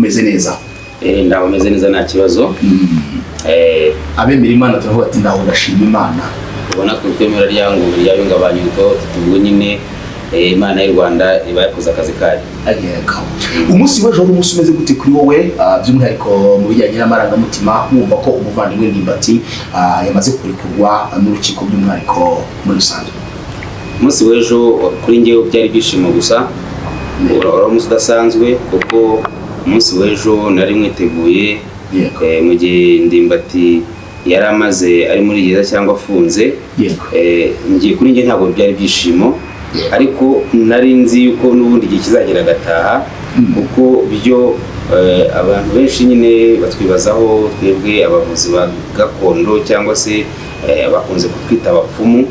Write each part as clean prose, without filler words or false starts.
Meze neza. Ndaho meze neza nta kibazo. Abemera Imana turavuga ati ndaho ndashima Imana. Ubona ko kwemera ryangu ryabingabanye ko tuvuga nyine Imana y'u Rwanda iba yakoze akazi kayo. Ageka. Umunsi w'ejo umunsi umeze gute kuri wowe by'umwihariko mu bijyanye n'amarangamutima wumva ko umuvandimwe Ndimbati yamaze kurekurwa n'urukiko by'umwihariko muri rusange? Umunsi w'ejo kuri njyewe byari byishimo gusa. Ura umunsi udasanzwe kuko umunsi w'ejo nari mwiteguye mu gihe Ndimbati yari amaze ari muri gereza cyangwa afunze. Ngiye kuri njye ntabwo byari byishimo, ariko nari nzi yuko n'ubundi igihe kizagera agataha kuko byo abantu benshi nyine batwibazaho twebwe abavuzi ba gakondo cyangwa se bakunze kutwita abapfumu,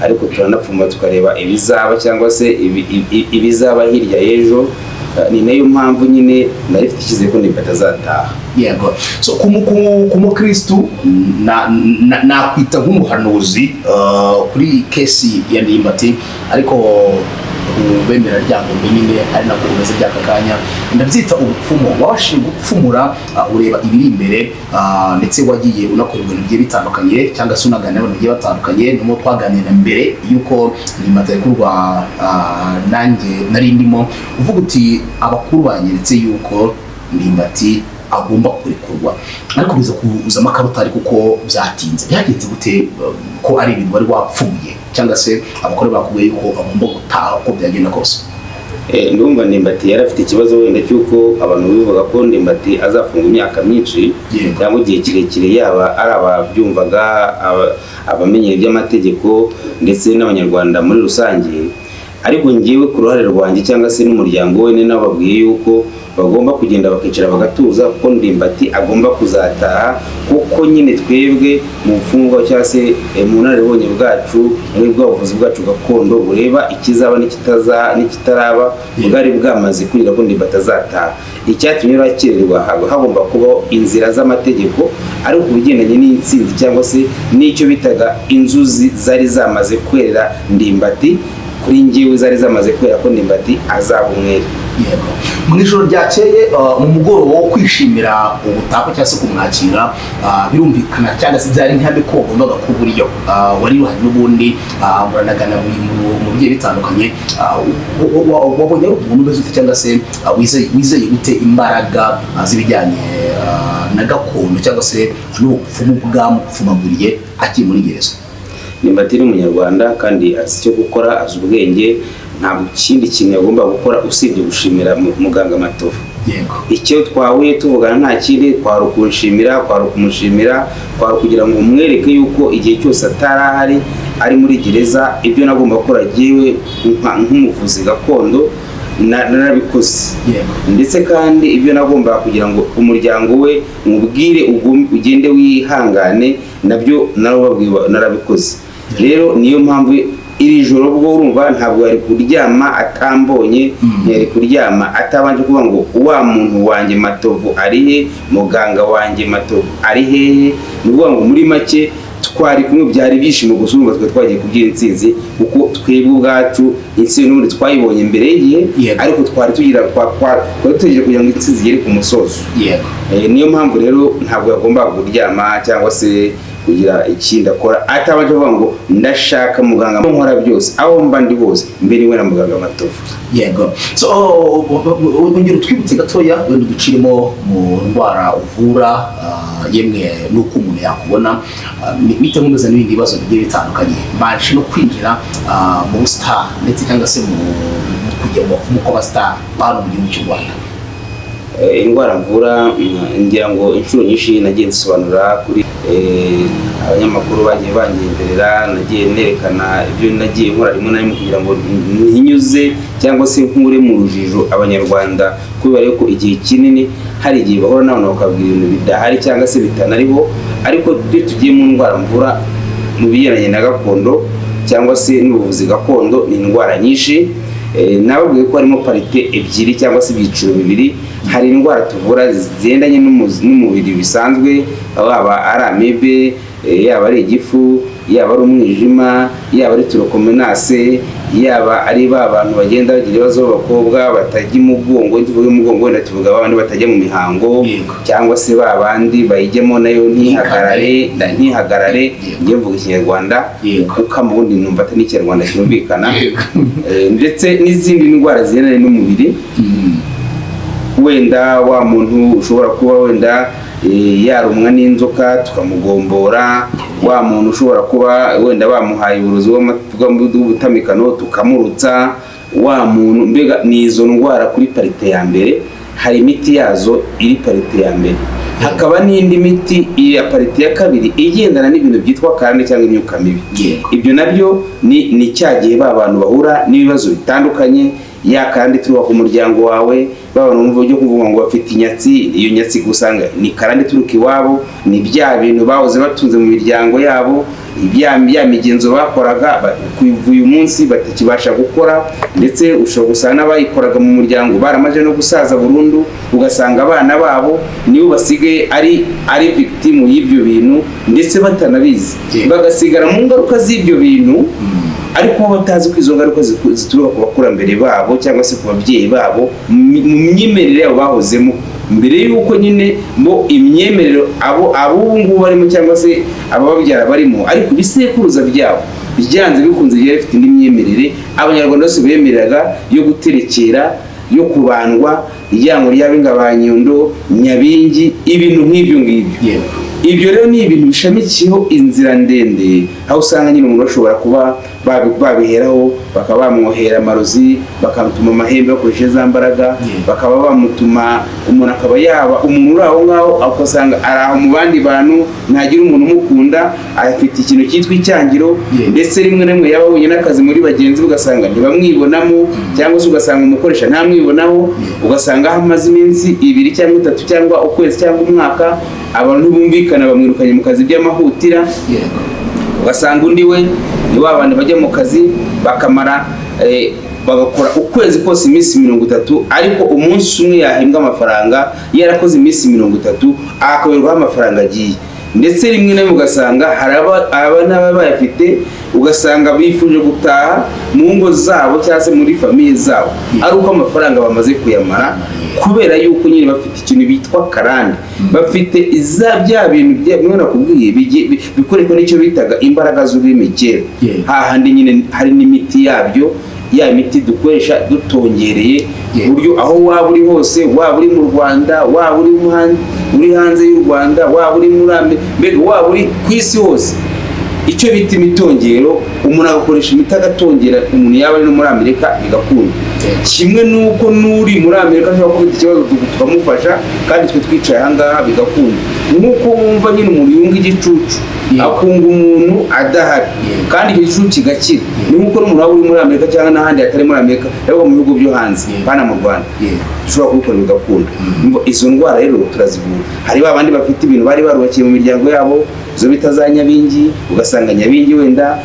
ariko turanapfuma tukareba ibizaba cyangwa se ibizaba hirya y'ejo. Ni nayo mpamvu nyine nari mfite icyizere ko Ndimbati azataha. Yego. So kumukristu nakwita nk'umuhanuzi kuri kesi ya Ndimbati, ariko bemera ryangombe nyine ari nako umeze byaka kanya ndabyita ubupfumu. Wabashije gupfumura ureba ibiri imbere, ndetse wagiye unakora ibintu bigiye bitandukanye cyangwa se unaganira n'abantu bigiye batandukanye. Numo twaganira mbere yuko Ndimbati arikurwa nanjye nari ndimo uvuga uti abakuru banyeretse yuko Ndimbati agomba kurekurwa, ariko biza kuzamo akarutari kuko byatinze. Byagenze gute ko ari ibintu wari wapfuye cyangwa se abakuru bakubwiye yuko agomba gutaha uko byagenda kose? Ndumva Ndimbati yari afite ikibazo wenda cyuko abantu bivuga ko Ndimbati azafunga imyaka myinshi cyangwa igihe kirekire, yaba ari ababyumvaga, abamenyera iby'amategeko ndetse n'abanyarwanda muri rusange. Ariko ngiyewe ku ruhare rwanjye cyangwa se n'umuryango we nababwiye yuko bagomba kugenda bakicara bagatuza kuko Ndimbati agomba kuzataha, kuko nyine twebwe mu mfungwa cyangwa se mu naribonye bwacu muri bw'abavuzi bwacu gakondo bureba ikizaba n'ikitaraba bwari bwamaze kugira ko Ndimbati azataha. Icyatumye bakererwa hagomba kubaho inzira z'amategeko, ariko ubigendanye n'intsinzi cyangwa se n'icyo bitaga inzuzi zari zamaze kwerera Ndimbati, kuri njyewe zari zamaze kwera ko Ndimbati azaba umwere. Yego. Mu ijoro ryakeye mu mugoroba wo kwishimira ubutako cyangwa se kumwakira, birumvikana cyangwa se byari nk'abe ko ugombaga kuburiyo wari uhari n'ubundi muranagana mu bigiye bitandukanye. Wabonye umuntu umeze ufite cyangwa se wizeye gute imbaraga z'ibijyanye na gakondo cyangwa se n'ubupfumu bwamupfumaguriye akiri muri gereza? Ndimbati ni umunyarwanda kandi azi icyo gukora, azi ubwenge, ntabwo ikindi kintu yagomba gukora usibye gushimira muganga Matovu. Yego. Icyo twahuye tuvugana nta kindi, kwari ukumushimira, kwari kugira ngo umwereke yuko igihe cyose atarahari ari muri gereza ibyo nagomba gukora jyewe nk'umuvuzi gakondo narabikoze. Ndetse kandi ibyo nagomba kugira ngo umuryango we mubwire ugende wihangane nabyo narabikoze. Rero niyo mpamvu iri joro bwo urumva ntabwo yari kuryama atambonye, yari kuryama atabanje kuvuga ngo wa muntu wanjye Matovu ari he, muganga wanjye Matovu ari hehe. Ni ukuvuga ngo muri make twari kumwe, byari byishimo gusa urumva twe twagiye kubyira intsinzi kuko twebwe ubwacu intsinzi n'ubundi twayibonye mbere y'igihe, ariko twari tugira kugira ngo intsinzi igere ku musozo. Niyo mpamvu rero ntabwo yagomba kuryama cyangwa se kugira ikindi akora atabanje kuvuga ngo ndashaka muganga nkora byose aho mba ndi hose mbere we na muganga Matovu. Yego. So ongera twibutse gatoya wenda ducirimo mu ndwara uvura, yemwe nuko umuntu yakubona bite nkomeza n'ibindi bibazo bigiye bitandukanye, baje no kwinjira mu star ndetse cyangwa se mu kujya mu kuba star bano mu gihugu cy'u Rwanda. Indwara mvura ngira ngo inshuro nyinshi nagiye nsobanura kuri abanyamakuru bagiye bangenderera, nagiye nerekana ibyo nagiye nkora rimwe na rimwe kugira ngo ntinyuze cyangwa se nkure mu rujijo abanyarwanda, kubera ko igihe kinini hari igihe bahora n'abantu bakabwira ibintu bidahari cyangwa se bitanariho. Ariko iyo tugiye mu ndwara mvura mu bigendanye na gakondo cyangwa se n'ubuvuzi gakondo, ni indwara nyinshi. Nababwiye ko harimo parite ebyiri cyangwa se ibyiciro bibiri. Hari indwara tuvura zigendanye n'umubiri bisanzwe, waba ari amibe, yaba ari igifu, yaba ari umwijima, yaba ari turokomenase, yaba ari ba bantu bagenda bagira ibibazo b'abakobwa batajya umugongo, tuvuge umugongo wenda tuvuga abandi batajya mu mihango cyangwa se ba bandi bayijyemo nayo ntihagarare ngiye mvuga ikinyarwanda kuko mu bundi numva atari ikinyarwanda cyumvikana, ndetse n'izindi ndwara zigendanye n'umubiri. Wenda wa muntu ushobora kuba wenda yarumwa n'inzoka tukamugombora, wa muntu ushobora kuba wenda bamuhaye uburozi bw'ubutamikano tukamurutsa, wa muntu mbega ni izo ndwara kuri parite ya mbere. Hari imiti yazo iri parite ya mbere, hakaba n'indi miti ya parite ya kabiri igendana n'ibintu byitwa karande cyangwa imyuka mibi. Ibyo nabyo ni cya gihe ba bantu bahura n'ibibazo bitandukanye, ya karande turuka ku muryango wawe, baba mu buryo kuvuga ngo bafite inyatsi, iyo nyatsi gusanga ni karande turuka iwabo, ni bya bintu bahoze batunze mu miryango yabo, ibya migenzo bakoraga uyu munsi batakibasha gukora, ndetse ushobora gusanga n'abayikoraga mu muryango baramaje no gusaza burundu, ugasanga abana babo nibo basigaye ari victim y'ibyo bintu ndetse batanabizi, bagasigara mu ngaruka z'ibyo bintu, ariko batazi ko izo ngaruka zituruka ku bakurambere babo cyangwa se ku babyeyi babo mu myemerere yabo bahozemo mbere y'uko nyine mo imyemerero abo ngubu barimo cyangwa se abababyara barimo, ariko ibisekuruza byabo byanze bikunze byari bifite indi myemerere abanyarwanda bose bemereraga yo guterekera, yo kubandwa, ijyango ry'abinga ba Nyundo, Nyabingi, ibintu nk'ibyo ngibyo. Ibyo rero ni ibintu bishamikiyeho inzira ndende, aho usanga nyine umuntu ashobora kuba babiheraho, bakaba bamwohera amarozi, bakamutuma amahembe bakoresheje za mbaraga, bakaba bamutuma umuntu akaba yaba umuntu uri aho ngaho, akasanga ari aho mu bandi bantu, ntagira umuntu umukunda, afite ikintu cyitwa icyangiro, ndetse rimwe rimwe yaba abonye n'akazi muri bagenzi ugasanga ntibamwibonamo, cyangwa se ugasanga umukoresha ntamwibonaho, ugasanga aho amaze iminsi 2 cyangwa 3 cyangwa ukwezi cyangwa umwaka abantu bumvikana bamwirukanye mu kazi by'amahutira, ugasanga undi we ni wa bantu bajya mu kazi bakamara bagakora ukwezi kose iminsi 30, ariko umunsi umwe yahembwa amafaranga, yarakoze iminsi 30 akaberwaho amafaranga agiye, ndetse rimwe na rimwe ugasanga hari abana bayafite, ugasanga bifuje gutaha mu ngo zabo cyangwa se muri famiye zabo, ari uko amafaranga bamaze kuyamara, kubera yuko nyine bafite ikintu bitwa karande, bafite bya bintu mwana kubwiye bikoreshwa n'icyo bitaga imbaraga z'ururimi kera. Hahandi nyine hari n'imiti yabyo, ya miti dukoresha dutongereye, buryo aho waba uri hose, waba uri mu Rwanda, waba uri hanze y'u Rwanda, waba uri muri mbega waba uri ku isi hose, icyo bita imitongero, umuntu agakoresha imiti agatongera, umuntu yaba ari no muri Amerika bigakunda. Kimwe nuko nuri muri Amerika ashobora kuba ikibazo tukamufasha, kandi twe twicaye aha ngaha bigakunda. Nuko wumva nyine umuntu yunga igicucu akunga umuntu adahari, kandi icyo gicucu kigakira. Ni nkuko n'umuntu waba uri muri Amerika cyangwa n'ahandi hatari muri Amerika, yaba mu bihugu byo hanze bana mu Rwanda, dushobora kubikora bigakunda. Izo ndwara rero turazivura. Hari babandi bafite ibintu bari barubakiye mu miryango yabo, zo bita za Nyabingi, ugasanga Nyabingi wenda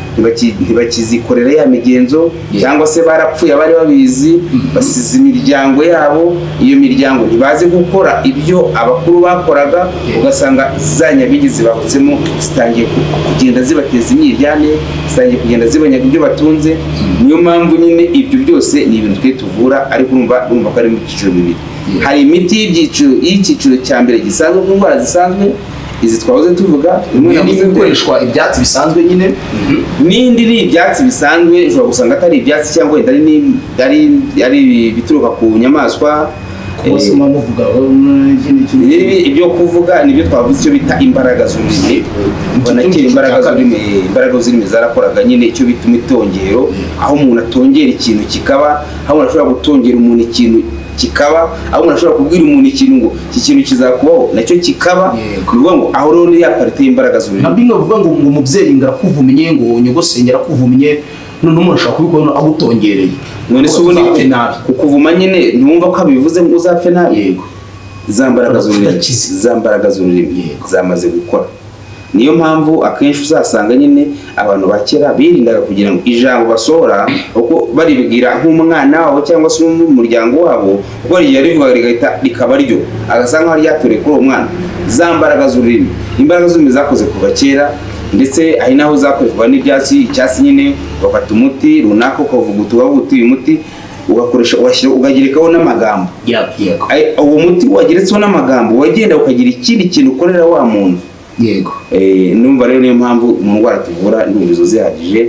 ntibakizikorera ya migenzo, cyangwa se barapfuye abari babizi, basize imiryango yabo, iyo miryango ntibazi gukora ibyo abakuru bakoraga, ugasanga za Nyabingi zibahutsemo, zitangiye kugenda zibateza imyiryane, zitangiye kugenda zibanyaga ibyo batunze. Niyo mpamvu nyine ibyo byose ni ibintu twe tuvura, ariko urumva ko ari mu cyiciro bibiri. Hari imiti y'icyiciro cya mbere gisanzwe ku ndwara zisanzwe, izi twahoze tuvuga, gukoreshwa ibyatsi bisanzwe nyine, n'indi ni ibyatsi bisanzwe, ushobora gusanga atari ibyatsi cyangwa ari bituruka ku nyamaswa. Ibyo kuvuga nibyo twavuze, icyo bita imbaraga z'ururimi. Mbona kera imbaraga z'ururimi zarakoraga nyine icyo bita imitongero, aho umuntu atongera ikintu kikaba, aho umuntu ashobora gutongera umuntu ikintu kikaba, aho umuntu ashobora kubwira umuntu ikintu ngo iki kintu kizakubaho nacyo kikaba. Kuvuga ngo aho rero ni ya parite y'imbaraga z'ururimi. Nabyo bavuga ngo umubyeyi ngarakuvumenye, ngo nyogosengera kuvumenye, none umuntu ashobora kubikora agutongereye. None se ubundi kukuvuma nyine ntumva ko abivuze ngo uzapfe nabi. Yego, za mbaraga z'ururimi zamaze gukora. Niyo mpamvu akenshi uzasanga nyine abantu bakera birindaga kugira ngo ijambo basohora uko baribwira nk'umwana wabo cyangwa se umuryango wabo, kuko rigiye rivuga rigahita rikaba ryo agasanga aho ryatoreye kuri uwo mwana. Za mbaraga z'ururimi, imbaraga z'ururimi zakoze kuva kera, ndetse hari naho zakoreshwa n'ibyatsi. Icyatsi nyine ugafata umuti runaka ukavuguta uyu muti ugakoresha ukagerekaho n'amagambo. Yego. Uwo muti wageretseho n'amagambo wagenda ukagira ikindi kintu ukorera wa muntu. Yego. Numva rero niyo mpamvu mu ndwara tuvura n'ubuvuzi zihagije.